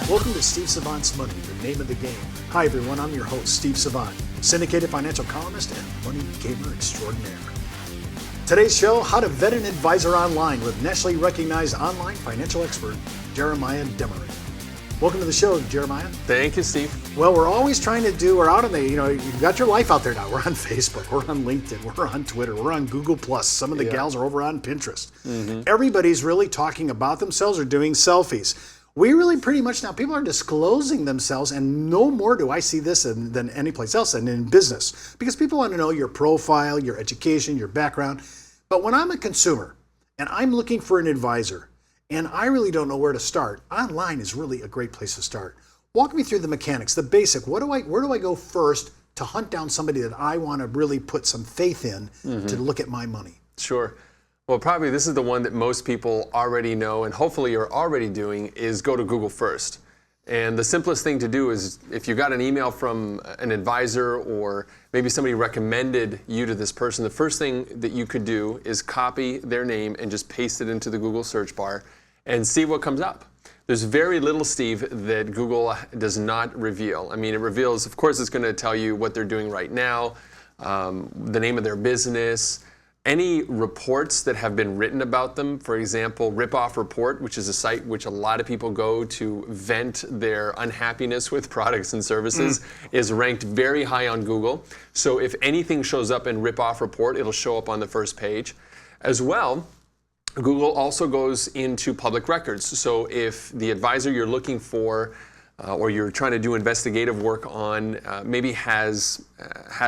Welcome to Steve Savant's Money, the name of the game. Hi everyone, I'm your host, Steve Savant, syndicated financial columnist and money gamer extraordinaire. Today's show, how to vet an advisor online with nationally recognized online financial expert, Jeremiah Desmarais. Welcome to the show, Jeremiah. Thank you, Steve. Well, we're always trying to do, we're out on the, you've got your life out there now. We're on Facebook, we're on LinkedIn, we're on Twitter, we're on Google+. Some of the gals are over on Pinterest. Everybody's really talking about themselves or doing selfies. We really pretty much now, people are disclosing themselves, and no more do I see this than any place else and in business, because people want to know your profile, your education, your background. But when I'm a consumer and I'm looking for an advisor and I really don't know where to start, online is really a great place to start. Walk me through the mechanics, the basic. Where do I go first to hunt down somebody that I want to really put some faith in to look at my money? Sure. Well, probably this is the one that most people already know, and hopefully you're already doing, is go to Google first. And the simplest thing to do is, if you got an email from an advisor or maybe somebody recommended you to this person, the first thing that you could do is copy their name and just paste it into the Google search bar and see what comes up. There's very little, Steve, that Google does not reveal. I mean, it reveals, of course, it's going to tell you what they're doing right now, the name of their business, any reports that have been written about them. For example, Ripoff Report, which is a site which a lot of people go to vent their unhappiness with products and services, is ranked very high on Google. So if anything shows up in Ripoff Report, it'll show up on the first page. As well, Google also goes into public records. So if the advisor you're looking for or you're trying to do investigative work on maybe has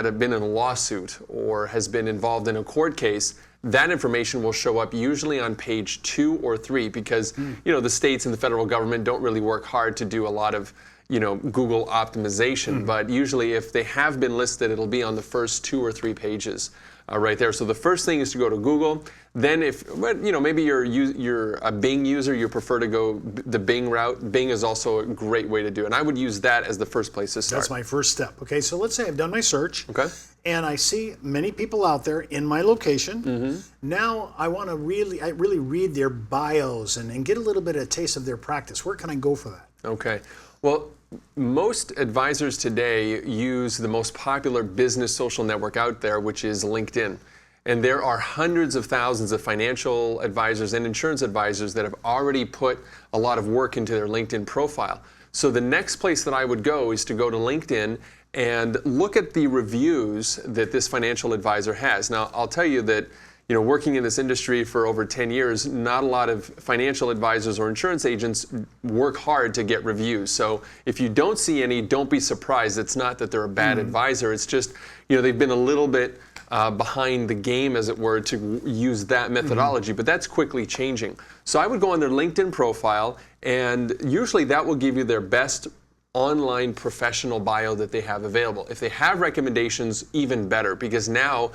been in a lawsuit or has been involved in a court case, that information will show up usually on page 2 or 3 because the states and the federal government don't really work hard to do a lot of Google optimization. But usually if they have been listed, it'll be on the first 2 or 3 pages right there. So the first thing is to go to Google. Then if maybe you're a Bing user, you prefer to go the Bing route. Bing is also a great way to do it. And I would use that as the first place to start. That's my first step. Okay, so let's say I've done my search. Okay. And I see many people out there in my location. Now I want to really read their bios and get a little bit of a taste of their practice. Where can I go for that? Okay. Well, most advisors today use the most popular business social network out there, which is LinkedIn. And there are hundreds of thousands of financial advisors and insurance advisors that have already put a lot of work into their LinkedIn profile. So the next place that I would go is to go to LinkedIn and look at the reviews that this financial advisor has. Now, I'll tell you that working in this industry for over 10 years, not a lot of financial advisors or insurance agents work hard to get reviews. So if you don't see any, don't be surprised. It's not that they're a bad advisor. It's just, they've been a little bit behind the game, as it were, to use that methodology, but that's quickly changing. So I would go on their LinkedIn profile, and usually that will give you their best online professional bio that they have available. If they have recommendations, even better, because now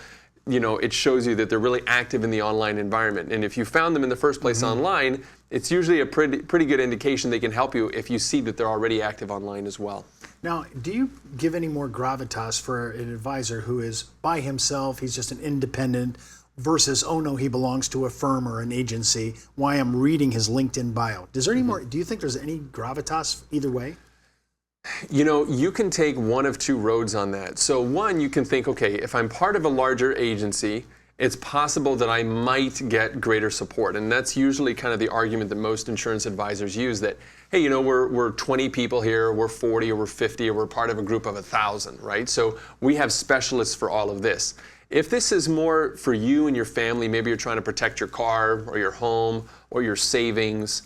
it shows you that they're really active in the online environment. And if you found them in the first place online, it's usually a pretty good indication they can help you if you see that they're already active online as well. Now, do you give any more gravitas for an advisor who is by himself, he's just an independent, versus, oh no, he belongs to a firm or an agency, why I'm reading his LinkedIn bio? Is there any more, do you think there's any gravitas either way? You can take one of 2 roads on that. So one, you can think, okay, if I'm part of a larger agency, it's possible that I might get greater support. And that's usually kind of the argument that most insurance advisors use, that, hey, we're 20 people here, we're 40 or we're 50, or we're part of a group of 1,000, right? So we have specialists for all of this. If this is more for you and your family, maybe you're trying to protect your car or your home or your savings,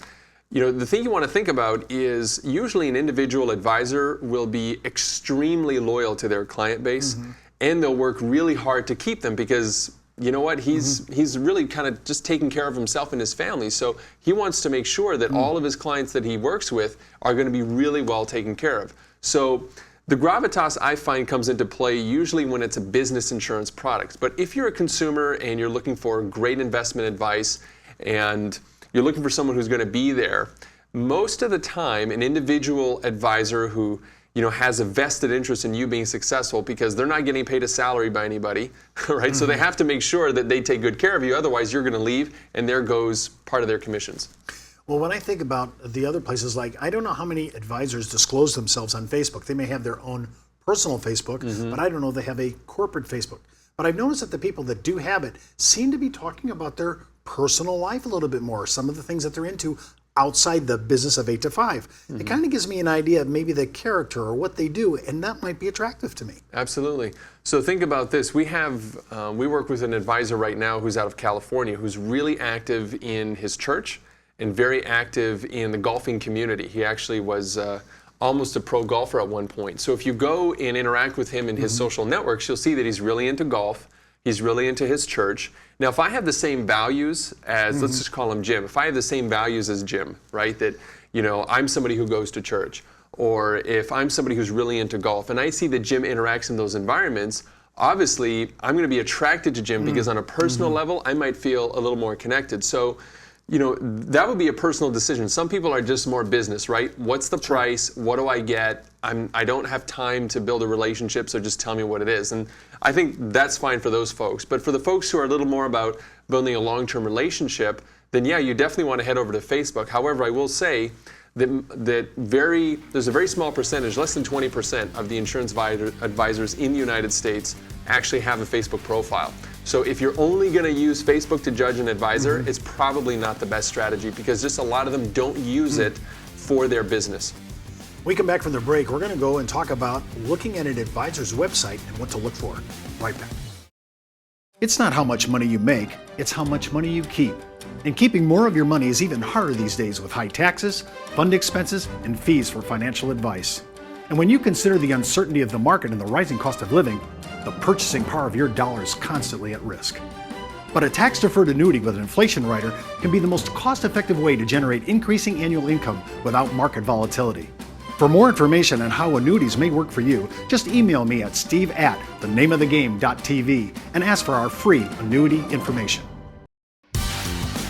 the thing you want to think about is usually an individual advisor will be extremely loyal to their client base, and they'll work really hard to keep them because, he's really kind of just taking care of himself and his family. So he wants to make sure that all of his clients that he works with are going to be really well taken care of. So the gravitas, I find, comes into play usually when it's a business insurance product. But if you're a consumer and you're looking for great investment advice and you're looking for someone who's going to be there, most of the time an individual advisor who has a vested interest in you being successful, because they're not getting paid a salary by anybody, right? So they have to make sure that they take good care of you, otherwise you're going to leave and there goes part of their commissions. Well, when I think about the other places, like I don't know how many advisors disclose themselves on Facebook. They may have their own personal Facebook, but I don't know if they have a corporate Facebook. But I've noticed that the people that do have it seem to be talking about their personal life a little bit more, some of the things that they're into outside the business of 8 to 5. It kind of gives me an idea of maybe the character or what they do, and that might be attractive to me. Absolutely. So think about this. We work with an advisor right now who's out of California who's really active in his church and very active in the golfing community. He actually was almost a pro golfer at one point. So if you go and interact with him in his social networks, you'll see that he's really into golf. He's really into his church. Now, if I have the same values as, let's just call him Jim, if I have the same values as Jim, right, that, you know, I'm somebody who goes to church, or if I'm somebody who's really into golf, and I see that Jim interacts in those environments, obviously, I'm going to be attracted to Jim because on a personal level, I might feel a little more connected. So, you know, that would be a personal decision. Some people are just more business, right? What's the price? What do I get? I don't have time to build a relationship, so just tell me what it is. And I think that's fine for those folks. But for the folks who are a little more about building a long-term relationship, then yeah, you definitely want to head over to Facebook. However, I will say that there's a very small percentage, less than 20% of the insurance advisors in the United States actually have a Facebook profile. So if you're only going to use Facebook to judge an advisor, it's probably not the best strategy because just a lot of them don't use it for their business. We come back from the break, we're going to go and talk about looking at an advisor's website and what to look for. Right back. It's not how much money you make, it's how much money you keep. And keeping more of your money is even harder these days with high taxes, fund expenses, and fees for financial advice. And when you consider the uncertainty of the market and the rising cost of living, the purchasing power of your dollar is constantly at risk. But a tax-deferred annuity with an inflation rider can be the most cost-effective way to generate increasing annual income without market volatility. For more information on how annuities may work for you, just email me at steve@thenameofthegame.tv and ask for our free annuity information.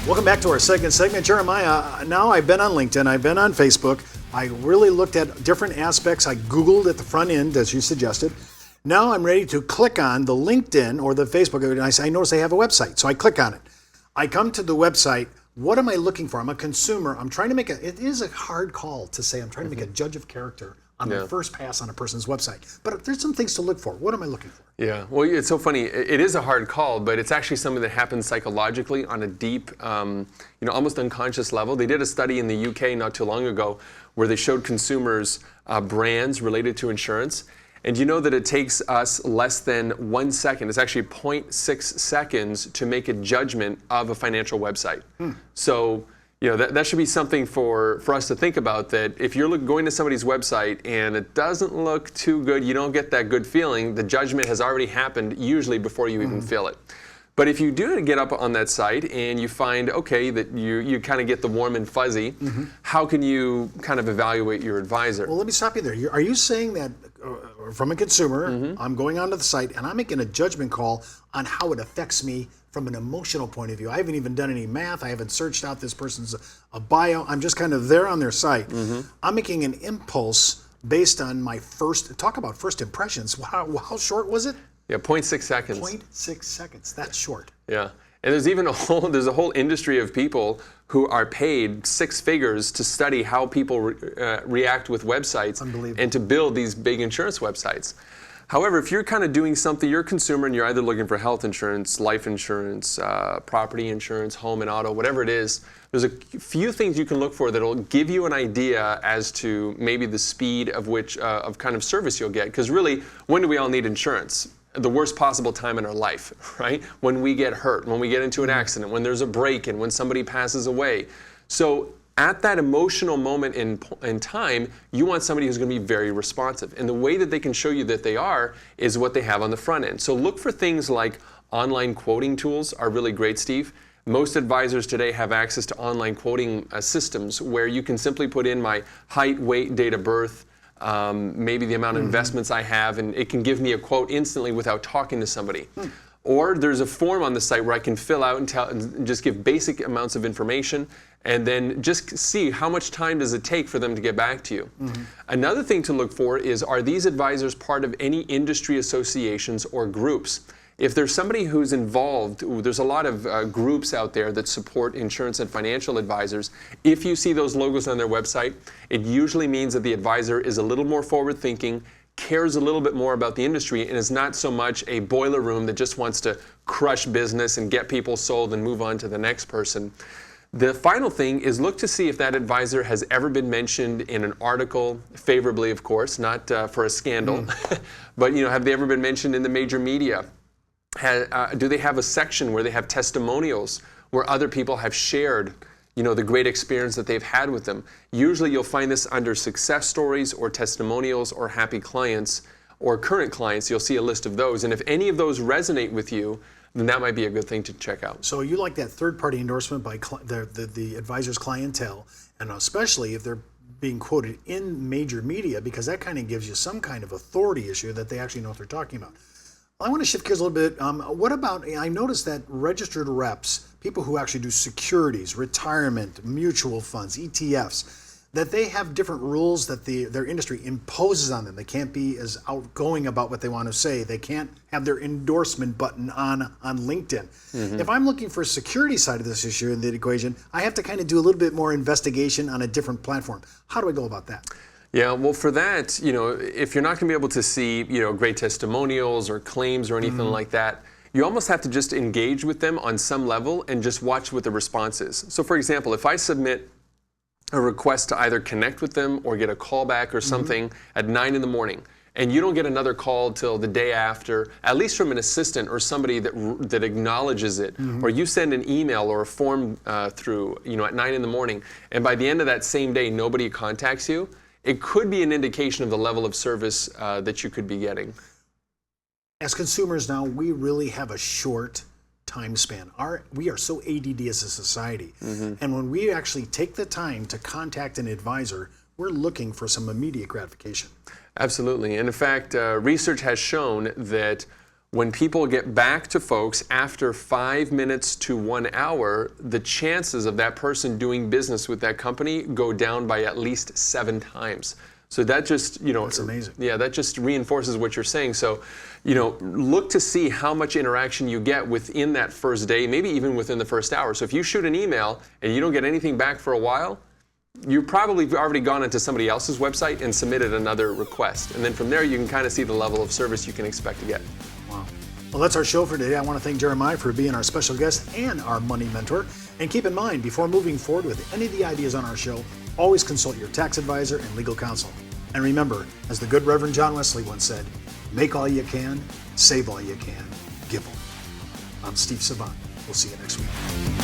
Welcome back to our second segment. Jeremiah, now I've been on LinkedIn, I've been on Facebook, I really looked at different aspects, I Googled at the front end, as you suggested. Now I'm ready to click on the LinkedIn or the Facebook, and I notice they have a website, so I click on it. I come to the website. What am I looking for? I'm a consumer. I'm trying to make it is a hard call to say I'm trying to make a judge of character on the first pass on a person's website. But there's some things to look for. What am I looking for? Yeah, well, it's so funny. It is a hard call, but it's actually something that happens psychologically on a deep, almost unconscious level. They did a study in the UK not too long ago where they showed consumers brands related to insurance. And you know that it takes us less than 1 second, it's actually 0.6 seconds to make a judgment of a financial website. So, you know, that should be something for us to think about, that if you're going to somebody's website and it doesn't look too good, you don't get that good feeling, the judgment has already happened usually before you even feel it. But if you do get up on that site and you find, okay, that you kind of get the warm and fuzzy, how can you kind of evaluate your advisor? Well, let me stop you there. Are you saying that from a consumer, I'm going onto the site and I'm making a judgment call on how it affects me from an emotional point of view? I haven't even done any math. I haven't searched out this person's bio. I'm just kind of there on their site. I'm making an impulse based on my talk about first impressions. How short was it? Yeah, 0.6 seconds. 0.6 seconds. That's short. Yeah. And there's even a whole industry of people who are paid 6 figures to study how people react with websites and to build these big insurance websites. However, if you're kind of doing something, you're a consumer and you're either looking for health insurance, life insurance, property insurance, home and auto, whatever it is, there's a few things you can look for that'll give you an idea as to maybe the speed of which of kind of service you'll get. Because really, when do we all need insurance? The worst possible time in our life, right? When we get hurt, when we get into an accident, when there's a break-in, when somebody passes away. So at that emotional moment in time, you want somebody who's going to be very responsive. And the way that they can show you that they are is what they have on the front end. So look for things like online quoting tools are really great, Steve. Most advisors today have access to online quoting systems where you can simply put in my height, weight, date of birth, maybe the amount of investments I have, and it can give me a quote instantly without talking to somebody. Or there's a form on the site where I can fill out and just give basic amounts of information and then just see how much time does it take for them to get back to you. Another thing to look for is, are these advisors part of any industry associations or groups? if there's somebody who's involved, there's a lot of groups out there that support insurance and financial advisors. If you see those logos on their website, it usually means that the advisor is a little more forward-thinking, cares a little bit more about the industry, and is not so much a boiler room that just wants to crush business and get people sold and move on to the next person. The final thing is look to see if that advisor has ever been mentioned in an article, favorably of course, not for a scandal, but have they ever been mentioned in the major media? Do they have a section where they have testimonials where other people have shared the great experience that they've had with them? Usually you'll find this under success stories or testimonials or happy clients or current clients. You'll see a list of those, and if any of those resonate with you, then that might be a good thing to check out. So you like that third-party endorsement by the advisor's clientele, and especially if they're being quoted in major media, because that kind of gives you some kind of authority issue that they actually know what they're talking about. Well, I want to shift gears a little bit. What about, I noticed that registered reps, people who actually do securities, retirement, mutual funds, ETFs, that they have different rules that their industry imposes on them. They can't be as outgoing about what they want to say. They can't have their endorsement button on LinkedIn. If I'm looking for a security side of this issue in the equation, I have to kind of do a little bit more investigation on a different platform. How do I go about that? Yeah, well, for that, if you're not going to be able to see, great testimonials or claims or anything like that, you almost have to just engage with them on some level and just watch what the response is. So, for example, if I submit a request to either connect with them or get a call back or something at 9 in the morning, and you don't get another call till the day after, at least from an assistant or somebody that acknowledges it, or you send an email or a form through, at 9 in the morning, and by the end of that same day, nobody contacts you, it could be an indication of the level of service that you could be getting. As consumers now, we really have a short time span. We are so ADD as a society. And when we actually take the time to contact an advisor, we're looking for some immediate gratification. Absolutely. And in fact, research has shown that when people get back to folks after 5 minutes to 1 hour, the chances of that person doing business with that company go down by at least 7 times. So that just, That's amazing. Yeah, that just reinforces what you're saying. So, look to see how much interaction you get within that first day, maybe even within the first hour. So if you shoot an email and you don't get anything back for a while, you probably already gone into somebody else's website and submitted another request. And then from there, you can kind of see the level of service you can expect to get. Wow. Well, that's our show for today. I want to thank Jeremiah for being our special guest and our money mentor. And keep in mind, before moving forward with any of the ideas on our show, always consult your tax advisor and legal counsel. And remember, as the good Reverend John Wesley once said, make all you can, save all you can, give all. I'm Steve Savant. We'll see you next week.